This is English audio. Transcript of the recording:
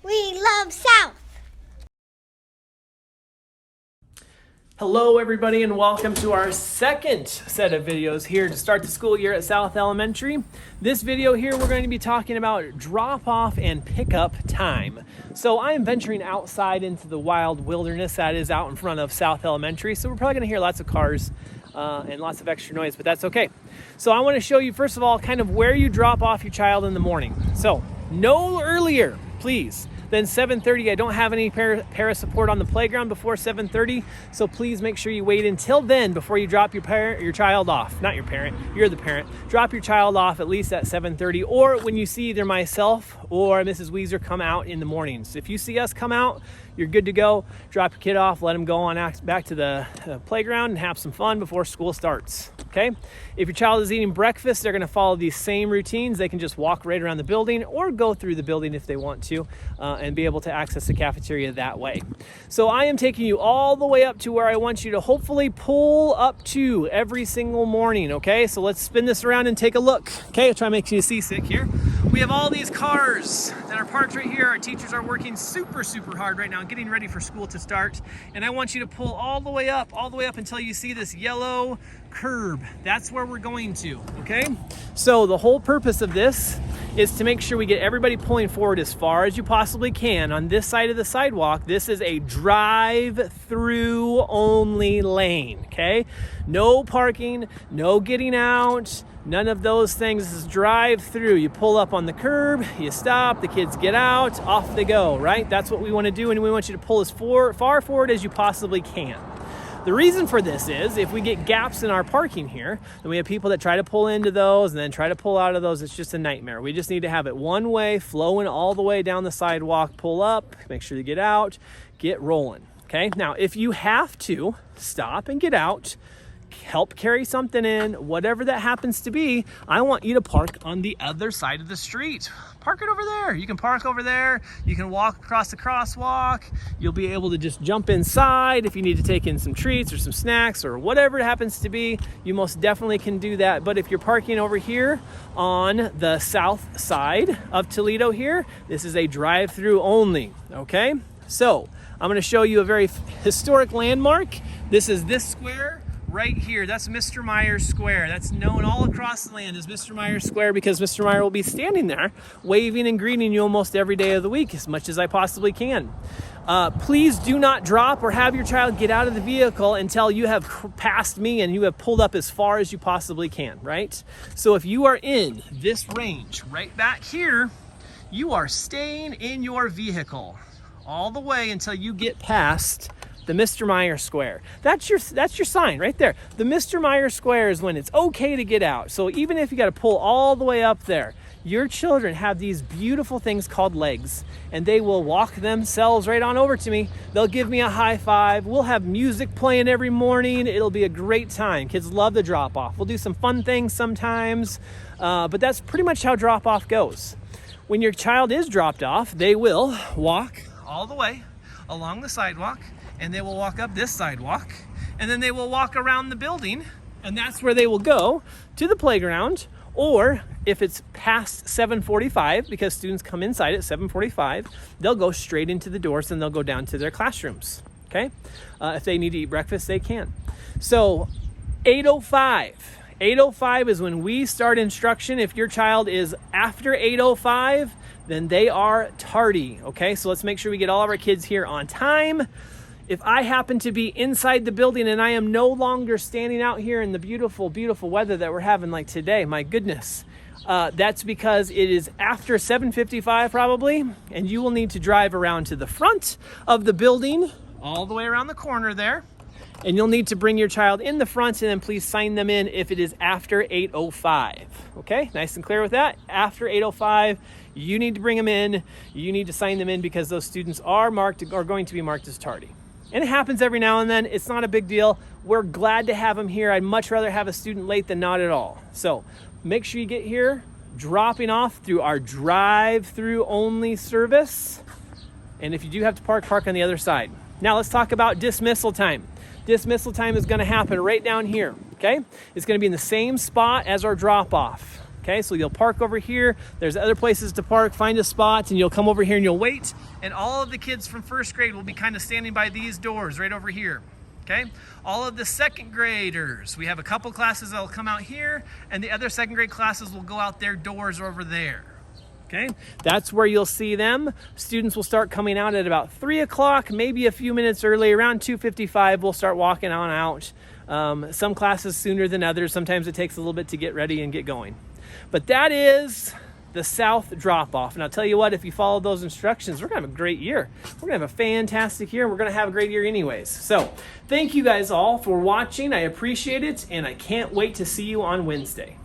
We love South. Hello everybody and welcome to our second set of videos here to start the school year at South Elementary. This video here we're going to be talking about drop-off and pickup time. So I am venturing outside into the wild wilderness that is out in front of South Elementary, so we're probably going to hear lots of cars and lots of extra noise, but that's okay. So I want to show you first of all kind of where you drop off your child in the morning. So no earlier, please, than 7:30. I don't have any para support on the playground before 7:30, so please make sure you wait until then before you drop your child off. Not your parent, you're the parent. Drop your child off at least at 7:30, or when you see either myself or Mrs. Weezer come out in the mornings. If you see us come out, you're good to go. Drop your kid off, let him go on back to the playground and have some fun before school starts, okay? If your child is eating breakfast, they're gonna follow these same routines. They can just walk right around the building or go through the building if they want to and be able to access the cafeteria that way. So I am taking you all the way up to where I want you to hopefully pull up to every single morning, okay? So let's spin this around and take a look, okay? I'll try to make you seasick here. We have all these cars that are parked right here. Our teachers are working super hard right now, getting ready for school to start. And I want you to pull all the way up until you see this yellow curb. That's where we're going to, okay? So the whole purpose of this is to make sure we get everybody pulling forward as far as you possibly can on this side of the sidewalk. This is a drive-through only lane, okay? No parking, no getting out, none of those things. This is drive through. You pull up on the curb, you stop, the kids get out, off they go, right? That's what we want to do, and we want you to pull as far forward as you possibly can. The reason for this is if we get gaps in our parking here, then we have people that try to pull into those and then try to pull out of those. It's just a nightmare. We just need to have it one way, flowing all the way down the sidewalk, pull up, make sure you get out, get rolling, okay? Now, if you have to stop and get out, help carry something in, whatever that happens to be, I want you to park on the other side of the street. Park it over there. You can park over there. You can walk across the crosswalk. You'll be able to just jump inside if you need to take in some treats or some snacks or whatever it happens to be. You most definitely can do that. But if you're parking over here on the south side of Toledo here, this is a drive-through only, okay? So I'm going to show you a very historic landmark. This is this square right here. That's Mr. Myers Square. That's known all across the land as Mr. Myers Square because Mr. Meyer will be standing there waving and greeting you almost every day of the week as much as I possibly can. Please do not drop or have your child get out of the vehicle until you have passed me and you have pulled up as far as you possibly can, right? So if you are in this range right back here, you are staying in your vehicle all the way until you get past the Mr. Myers Square. That's your sign right there. The Mr. Myers Square is when it's okay to get out. So even if you got to pull all the way up there, your children have these beautiful things called legs, and they will walk themselves right on over to me. They'll give me a high five. We'll have music playing every morning. It'll be a great time. Kids love the drop off. We'll do some fun things sometimes, but that's pretty much how drop off goes. When your child is dropped off, they will walk all the way along the sidewalk, and they will walk up this sidewalk, and then they will walk around the building, and that's where they will go to the playground. Or if it's past 7:45, because students come inside at 7:45, they'll go straight into the doors and they'll go down to their classrooms, okay? If they need to eat breakfast, they can. So 8:05 is when we start instruction. If your child is after 8:05, then they are tardy, okay? So let's make sure we get all of our kids here on time. If I happen to be inside the building and I am no longer standing out here in the beautiful weather that we're having like today, my goodness, that's because it is after 7:55 probably, and you will need to drive around to the front of the building, all the way around the corner there, and you'll need to bring your child in the front and then please sign them in if it is after 8:05, okay? Nice and clear with that. After 8:05, you need to bring them in. You need to sign them in because those students are going to be marked as tardy. And it happens every now and then. It's not a big deal. We're glad to have them here. I'd much rather have a student late than not at all. So make sure you get here, dropping off through our drive-through only service. And if you do have to park on the other side. Now let's talk about dismissal time. Dismissal time is going to happen right down here, okay? It's going to be in the same spot as our drop-off. Okay, so you'll park over here. There's other places to park. Find a spot and you'll come over here and you'll wait. And all of the kids from first grade will be kind of standing by these doors right over here. Okay, all of the second graders, we have a couple classes that'll come out here, and the other second grade classes will go out their doors over there. Okay, that's where you'll see them. Students will start coming out at about 3 o'clock, maybe a few minutes early. Around 2:55, we'll start walking on out. Some classes sooner than others. Sometimes it takes a little bit to get ready and get going. But that is the South drop-off. And I'll tell you what, if you follow those instructions, we're gonna have a great year. We're gonna have a fantastic year. We're gonna have a great year anyways. So thank you guys all for watching. I appreciate it, and I can't wait to see you on Wednesday.